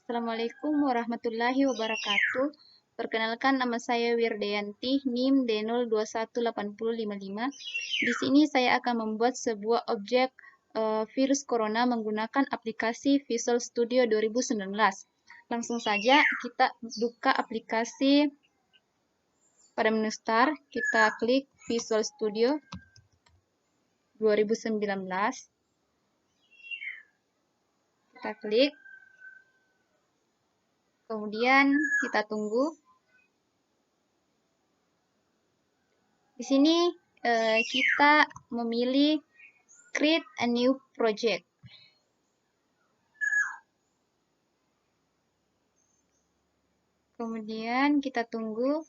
Assalamualaikum warahmatullahi wabarakatuh. Perkenalkan, nama saya Wirdayanti, NIM D021855. Di sini saya akan membuat sebuah objek virus corona menggunakan aplikasi Visual Studio 2019. Langsung saja kita buka aplikasi. Pada menu Start, kita klik Visual Studio 2019. Kita klik. Kemudian kita tunggu. Di sini kita memilih Create a New Project. Kemudian kita tunggu.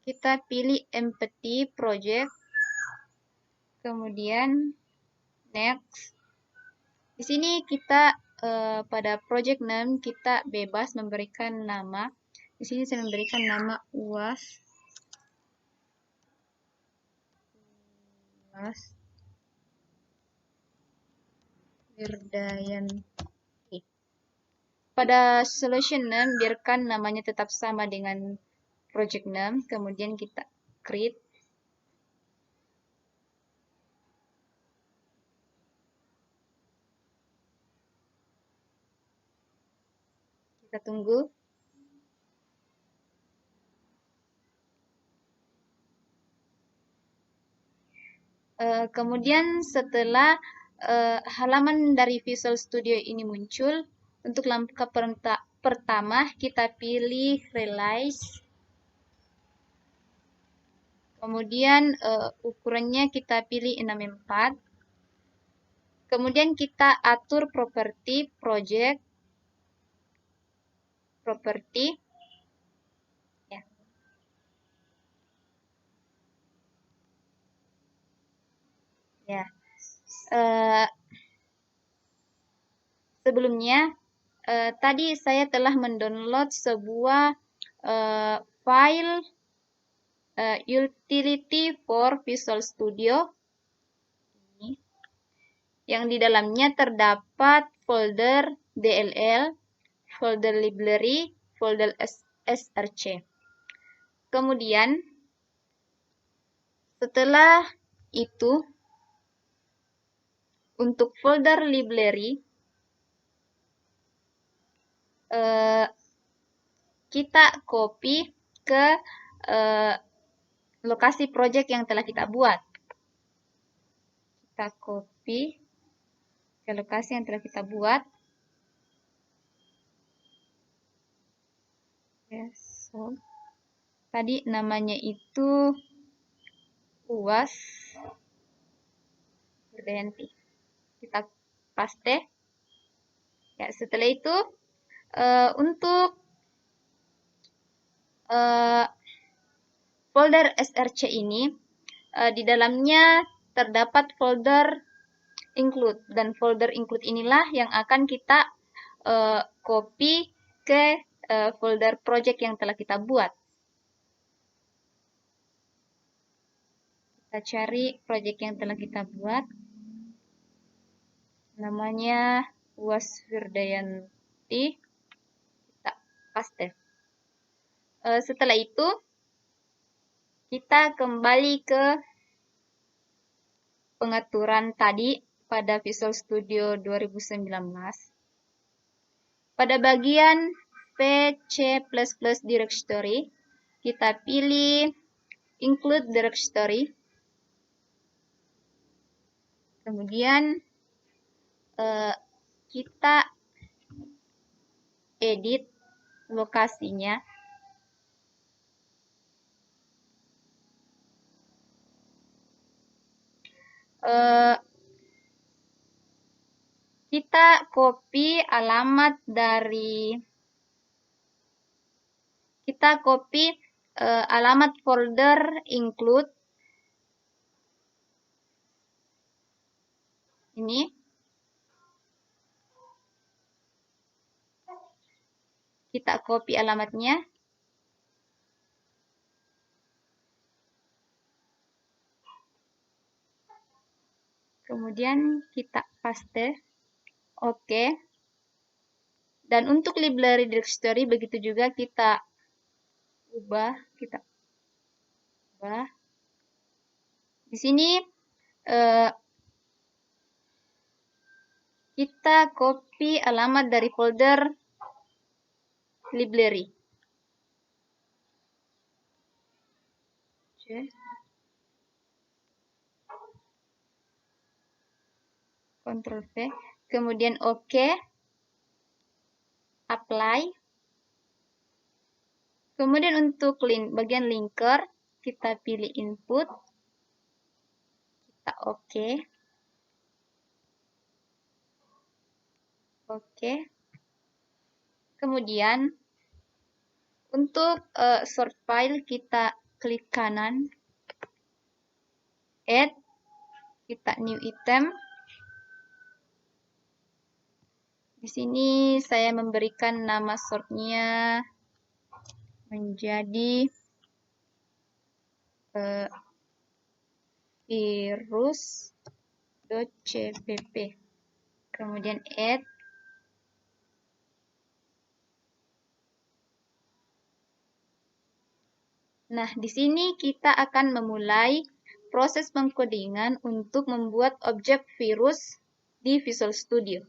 Kita pilih Empathy Project. Kemudian Next. Di sini kita pada project name kita bebas memberikan nama. Di sini saya memberikan nama UAS Wirdayanti. Pada solution name biarkan namanya tetap sama dengan project name. Kemudian kita create. Kita tunggu. Kemudian setelah halaman dari Visual Studio ini muncul, untuk langkah pertama kita pilih Realize. Kemudian ukurannya kita pilih 64. Kemudian kita atur properti project. Properti. Ya. Sebelumnya, tadi saya telah mendownload sebuah file utility for Visual Studio ini, yang di dalamnya terdapat folder DLL, folder library, folder SRC. Kemudian, setelah itu, untuk folder library, kita copy ke lokasi project yang telah kita buat. Kita copy ke lokasi yang telah kita buat. So, tadi namanya itu UAS Wirdayanti. Kita paste. Ya, setelah itu untuk folder SRC ini di dalamnya terdapat folder include, dan folder include inilah yang akan kita copy ke folder project yang telah kita buat. Kita cari project yang telah kita buat. Namanya UAS Wirdayanti. Kita paste. Setelah itu, kita kembali ke pengaturan tadi pada Visual Studio 2019. Pada bagian VC++ Directory, kita pilih Include Directory. Kemudian kita edit lokasinya. Kita copy alamat dari alamat folder include ini. Kita copy alamatnya. Kemudian kita paste. Oke. Dan untuk library directory begitu juga kita ubah. Di sini eh, kita copy alamat dari folder library. Oke. Ctrl V. Kemudian OK. Apply. Kemudian untuk bagian linker, kita pilih input. Kita OK. Oke. Kemudian untuk sort file kita klik kanan, add, kita new item. Di sini saya memberikan nama sortnya menjadi virus.cpp. Kemudian add. Nah, di sini kita akan memulai proses pengkodingan untuk membuat objek virus di Visual Studio.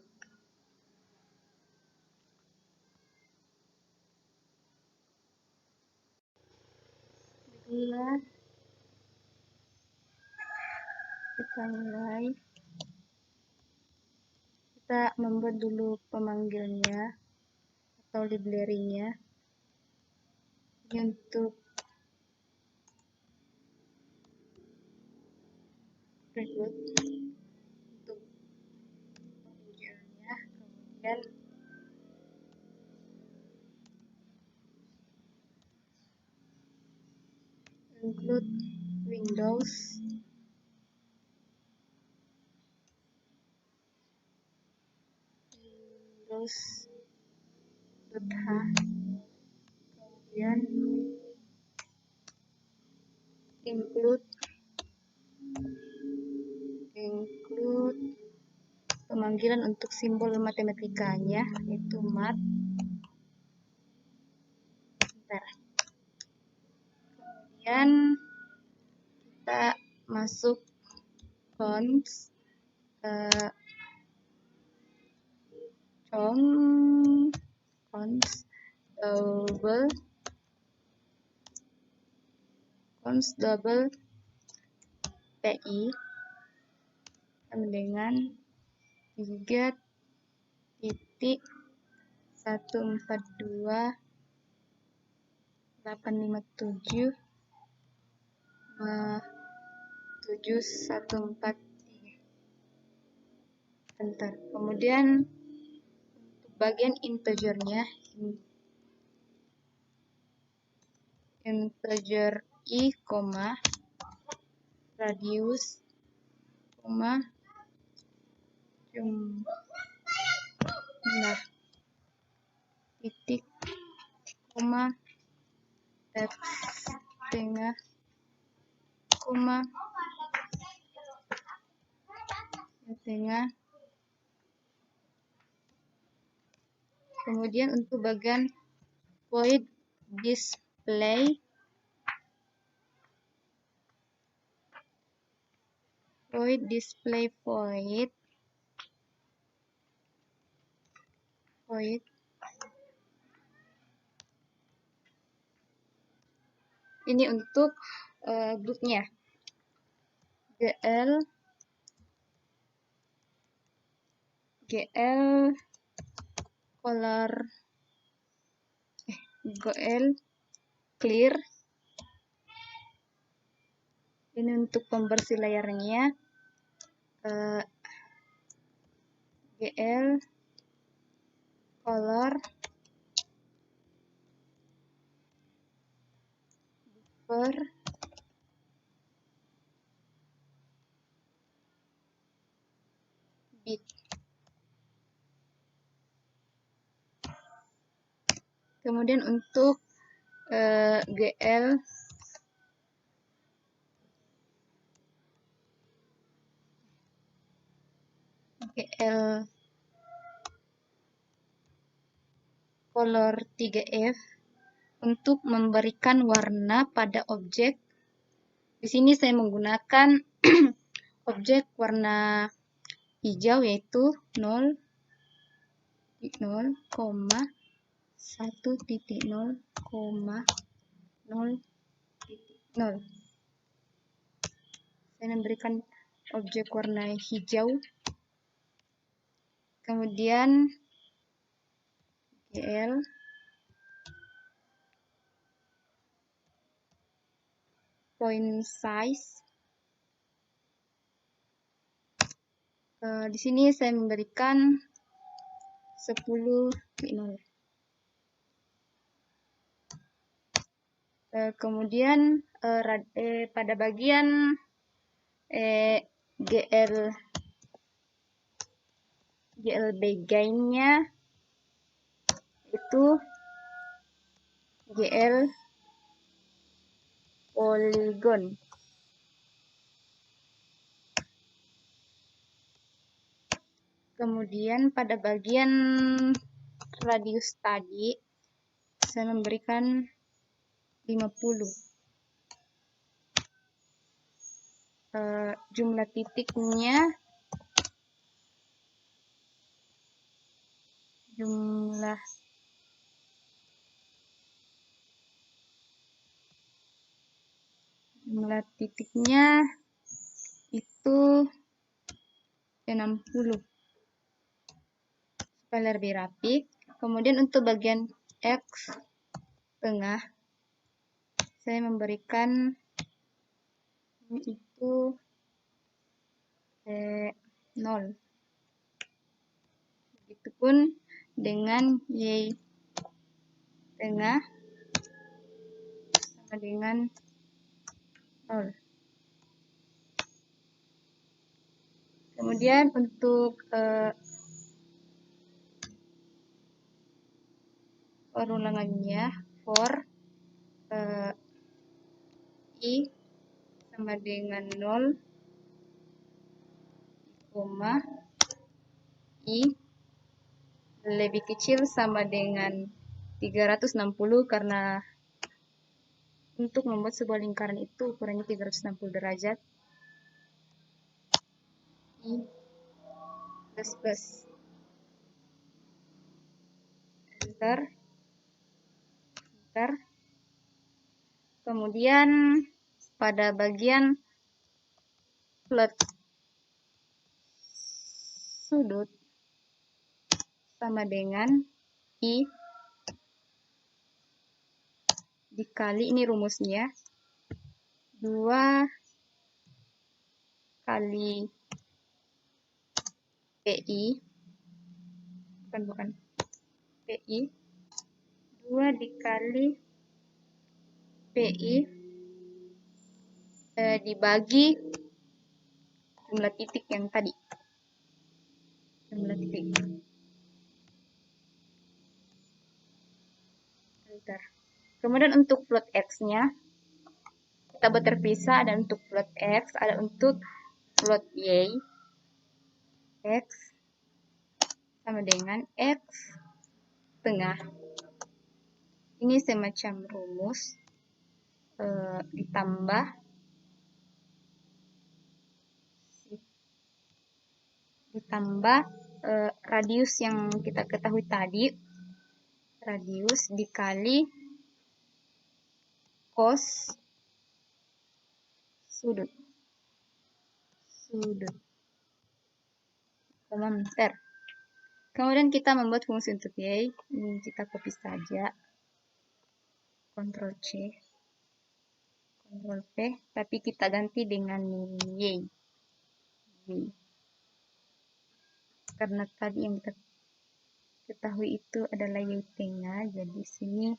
Kita mulai. Kita membuat dulu pemanggilnya atau library-nya. Ini untuk prelude, untuk pemanggilnya. Kemudian include Windows. Kemudian include pemanggilan untuk simbol matematikanya, yaitu mat. Kemudian kita masuk const double pi sama dengan 3.142.857.714. Bentar. Kemudian untuk bagian integernya, integer i, radius, jumlah titik, teks tengah, tengah. Kemudian untuk bagian void display, void ini untuk grupnya gl color gl clear. Ini untuk pembersih layarnya, gl color buffer bit. Kemudian untuk gl color 3F untuk memberikan warna pada objek. Di sini saya menggunakan objek warna hijau yaitu 0, 1.0,0,0. Saya memberikan objek warna hijau. Kemudian GL point size. Di sini saya memberikan 10.0. Kemudian pada bagian GLB gain-nya itu GL polygon. Kemudian pada bagian radius tadi saya memberikan 50. Jumlah titiknya jumlah titiknya itu 60 supaya lebih rapi. Kemudian untuk bagian X tengah saya memberikan itu 0. Begitupun dengan Y tengah sama dengan 0. Kemudian untuk perulangannya for I sama dengan 0, I lebih kecil sama dengan 360 karena untuk membuat sebuah lingkaran itu ukurannya 360 derajat. I plus enter. Kemudian pada bagian plot sudut sama dengan I dikali, ini rumusnya, 2 kali PI, bukan PI, 2 dikali PI dibagi jumlah titik yang tadi. Jumlah titik. Kemudian untuk plot X-nya kita buat terpisah, ada untuk plot X, ada untuk plot Y. X sama dengan X tengah. Ini semacam rumus ditambah radius yang kita ketahui tadi, radius dikali cos sudut. Meter. Kemudian kita membuat fungsi untuk Y. Ini kita copy saja. Ctrl C, Ctrl V, tapi kita ganti dengan Y. Karena tadi yang kita ketahui itu adalah Y tengah, jadi sini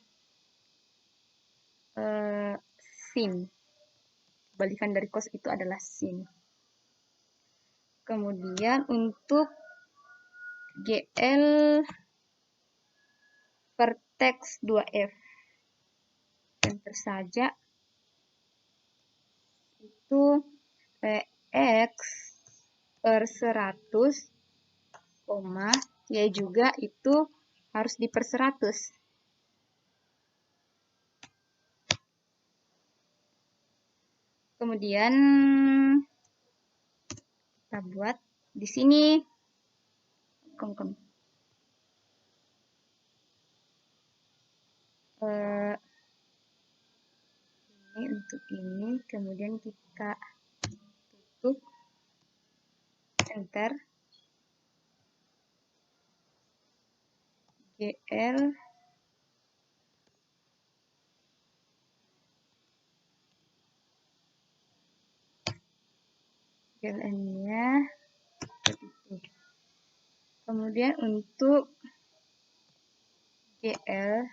sin. Balikan dari cos itu adalah sin. Kemudian untuk GL vertex 2F, enter saja. Itu X per 100, Y juga itu harus diper 100. Kemudian kita buat di sini. Ini untuk ini, kemudian kita tutup, enter, GL, GLN-nya, kemudian untuk GL,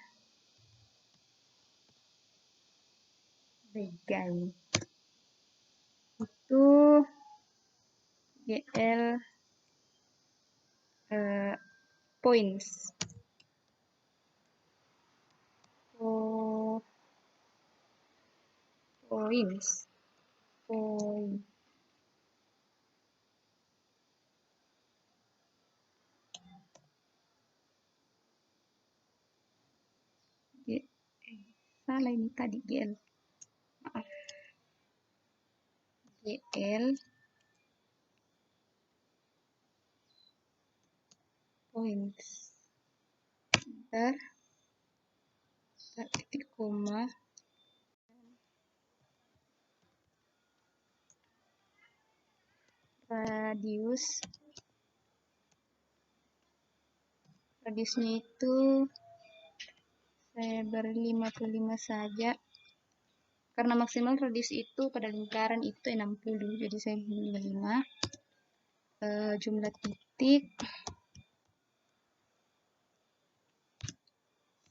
legal, itu GL points. Points. Salah ini tadi GL. Maaf. GL points. Enter. Titik koma. Radiusnya itu saya beri 55 saja karena maksimal radius itu pada lingkaran itu 60, jadi saya beri 55. Jumlah titik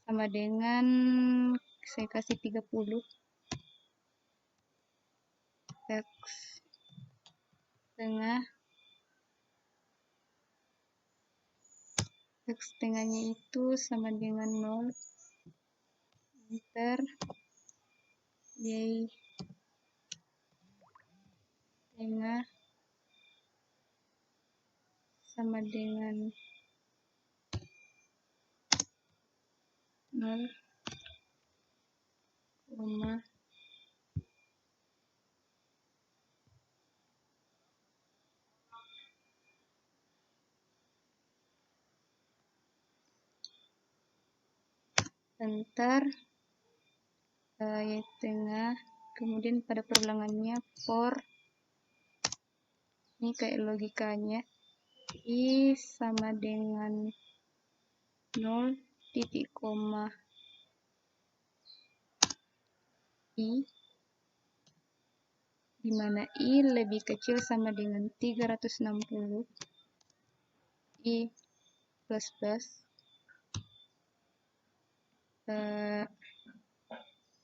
sama dengan saya kasih 30. X tengah, X tengahnya itu sama dengan 0. Enter. Y tengah sama dengan 0, enter. Y tengah, kemudian pada perulangannya for, ini kayak logikanya, I sama dengan 0, titik koma I, di mana I lebih kecil sama dengan 360, I plus plus,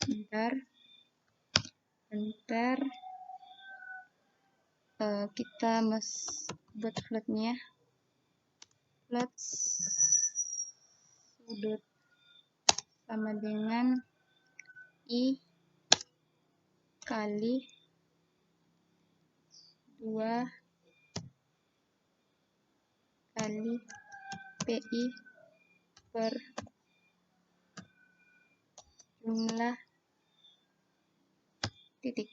enter, kita buat floatnya, float sudut sama dengan I kali 2 kali PI per jumlah titik.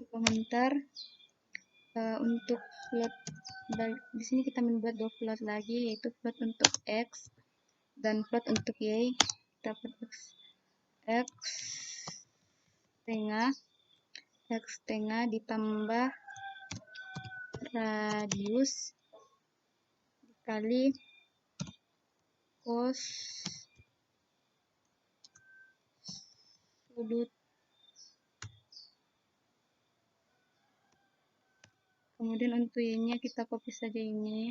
Komentar untuk float di sini kita membuat 2 float lagi, yaitu float untuk X dan float untuk Y. Kita buat X tengah ditambah radius dikali cos sudut, kemudian untuk Y-nya kita copy saja ini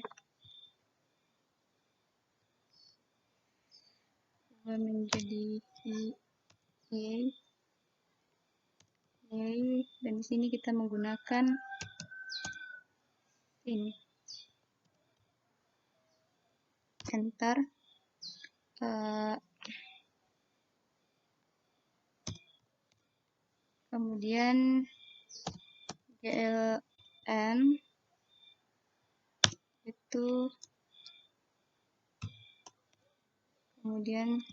menjadi Y, dan di sini kita menggunakan ini, enter. Kemudian GLN itu kemudian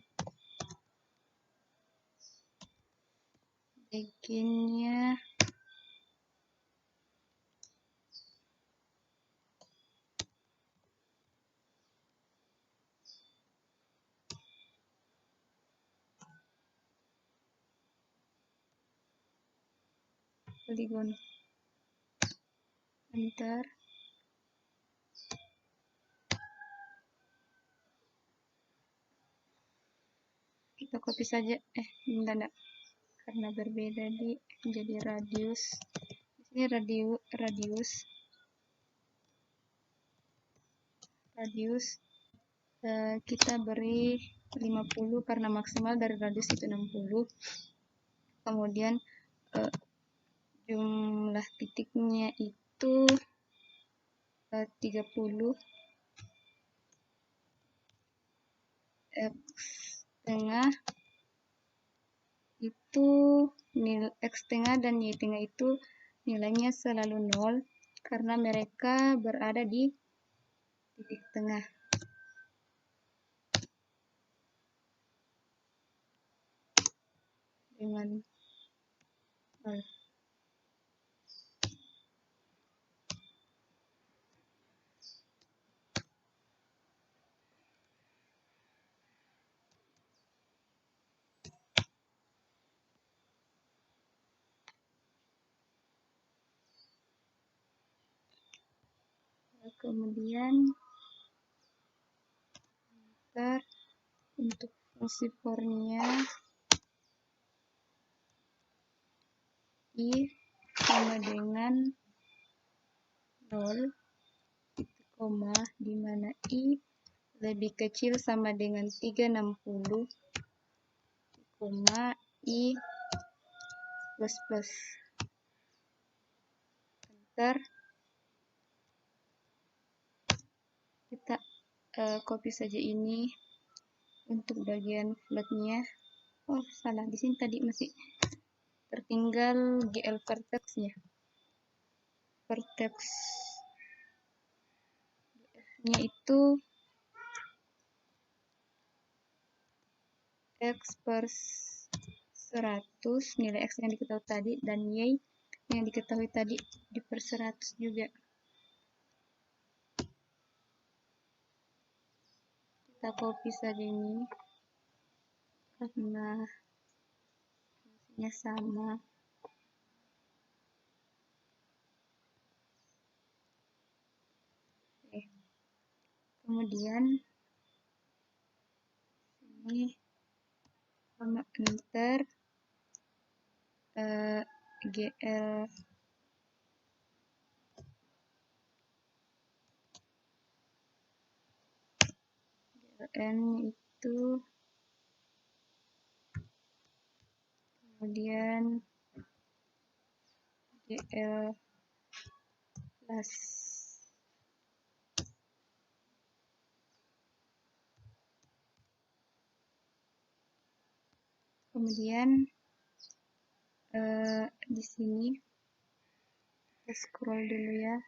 bagiannya poligon. Bentar, kita copy saja. Bentar, karena berbeda jadi radius. Di sini radius kita beri 50 karena maksimal dari radius itu 60. Kemudian jumlah titiknya itu 30. X tengah itu nilai X tengah dan Y tengah itu nilainya selalu 0 karena mereka berada di titik tengah. Dengan 0. Kemudian untuk fungsi for-nya I sama dengan 0, koma, di mana I lebih kecil sama dengan 360, koma, I plus plus. Enter. Kita copy saja ini untuk bagian floatnya. Oh, salah. Di sini tadi masih tertinggal GL vertex-nya. Vertex-nya itu X per 100, nilai X yang diketahui tadi, dan Y yang diketahui tadi di per 100 juga. Kita copy saja ini karena fungsinya sama. Kemudian ini sama enter GL N itu, kemudian GL plus, kemudian di sini kita scroll dulu ya.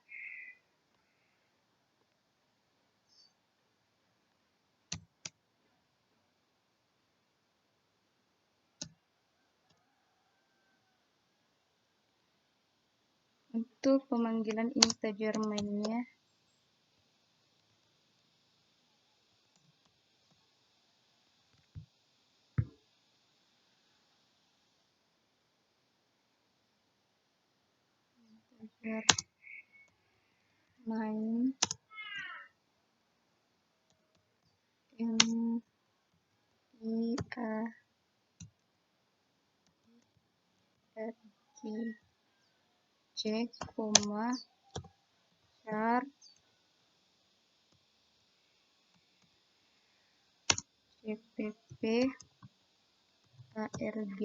Untuk pemanggilan integer main-nya, integer main M I A R G C, char cpp argv.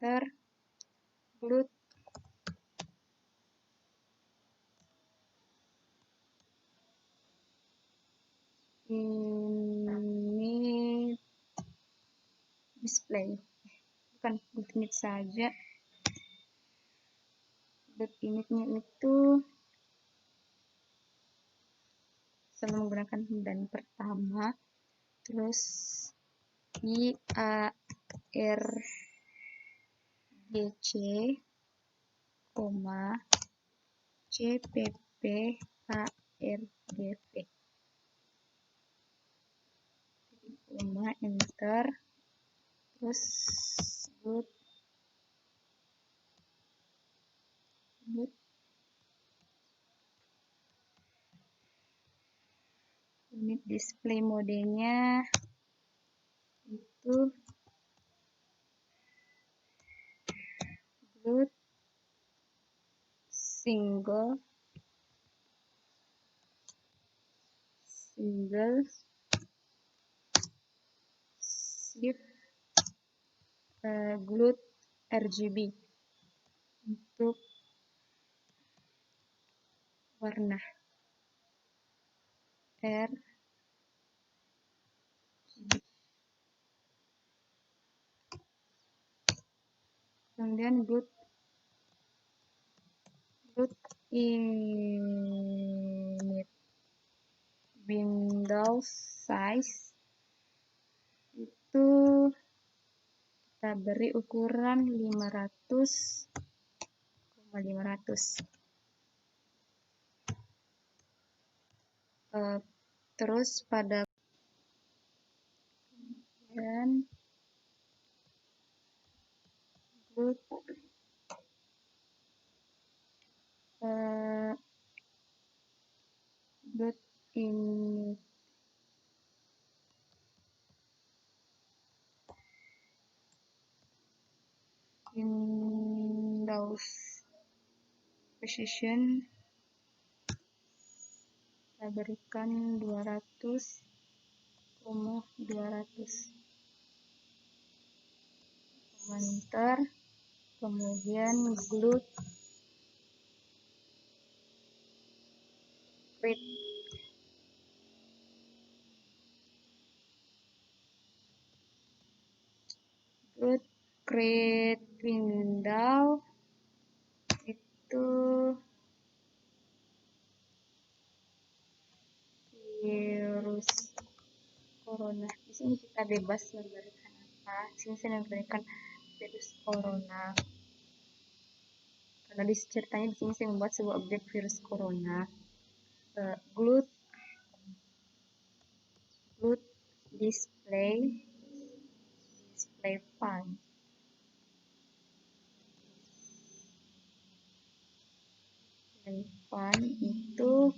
Enter. Float ini display, bukan init saja. Initnya itu Kita menggunakan dan pertama, terus IARGC, CPP, enter, terus good unit display modenya itu good single shift glut RGB untuk warna RGB. Kemudian glut init Windows size itu kita beri ukuran 500,500. Terus pada dan glut init Windows position kita berikan 200,200. Enter, kemudian glut create window itu virus corona. Di sini kita bebas memberikan apa. Di sini saya memberikan virus corona. Karena di ceritanya di sini saya membuat sebuah objek virus corona. Glut display file. File itu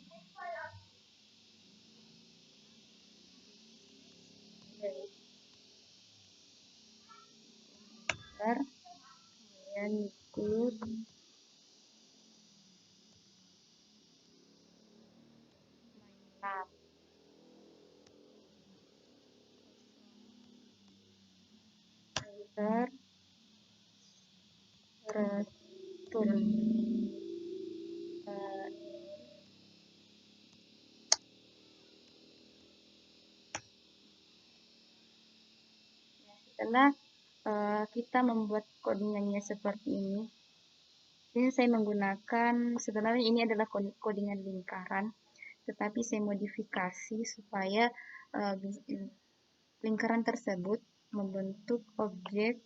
kemudian glut MATLAB. Enter, return. Setelah kita membuat codingannya seperti ini, saya menggunakan, sebenarnya ini adalah codingan lingkaran, tetapi saya modifikasi supaya lingkaran tersebut membentuk objek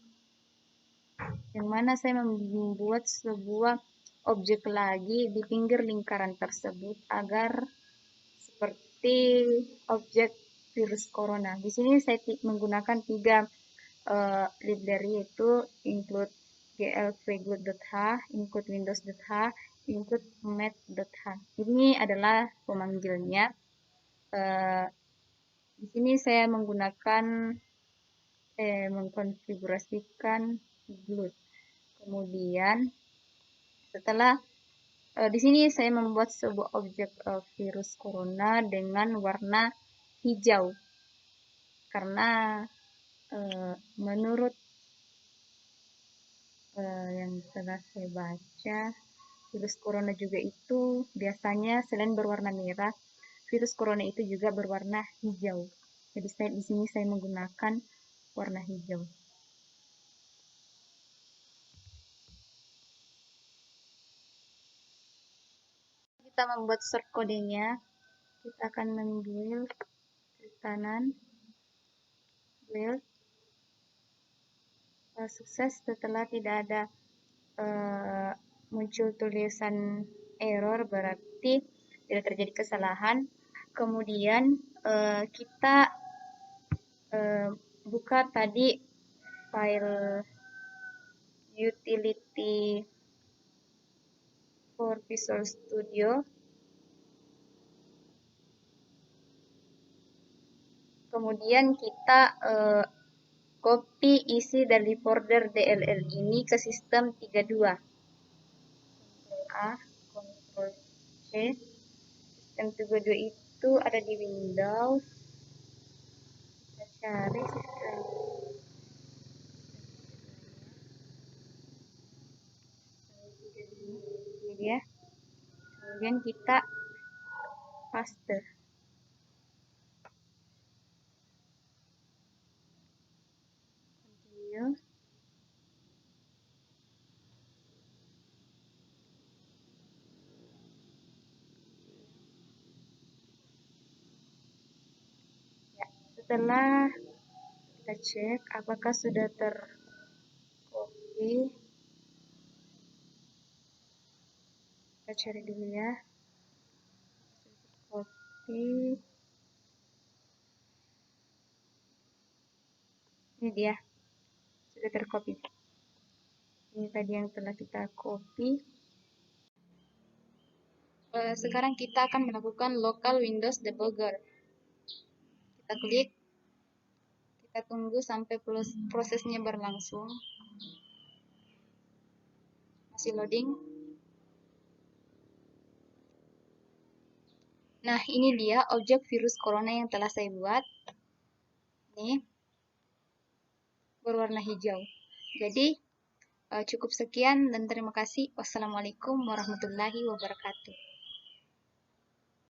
yang mana saya membuat sebuah objek lagi di pinggir lingkaran tersebut agar seperti objek virus corona. Di sini saya menggunakan 3 library, yaitu include glvglut.h, include windows.h, include math.h. Ini adalah pemanggilnya. Di sini saya menggunakan mengkonfigurasikan glut. Kemudian setelah di sini saya membuat sebuah objek virus corona dengan warna hijau. Karena menurut yang telah saya baca, virus corona juga itu biasanya selain berwarna merah, virus corona itu juga berwarna hijau. Jadi di sini saya menggunakan warna hijau. Kita membuat short codenya. Kita akan membuild klik kanan, build. Sukses setelah tidak ada muncul tulisan error, berarti tidak terjadi kesalahan. Kemudian kita buka tadi file utility for Visual Studio. Kemudian kita copy isi dari folder DLL ini ke sistem 32. Ctrl A, Ctrl C. Sistem 32 itu ada di Windows. Kita cari sistem. Ini dia. Kemudian kita paste. Continue. Ya, setelah kita cek apakah sudah tercopy. Kita cari dulu ya. Copy. Ini dia. Sudah tercopy. Ini tadi yang telah kita copy. Sekarang kita akan melakukan local Windows debugger. Kita klik. Kita tunggu sampai prosesnya berlangsung. Masih loading. Nah, ini dia objek virus corona yang telah saya buat. Ini berwarna hijau. Jadi, cukup sekian dan terima kasih. Wassalamualaikum warahmatullahi wabarakatuh.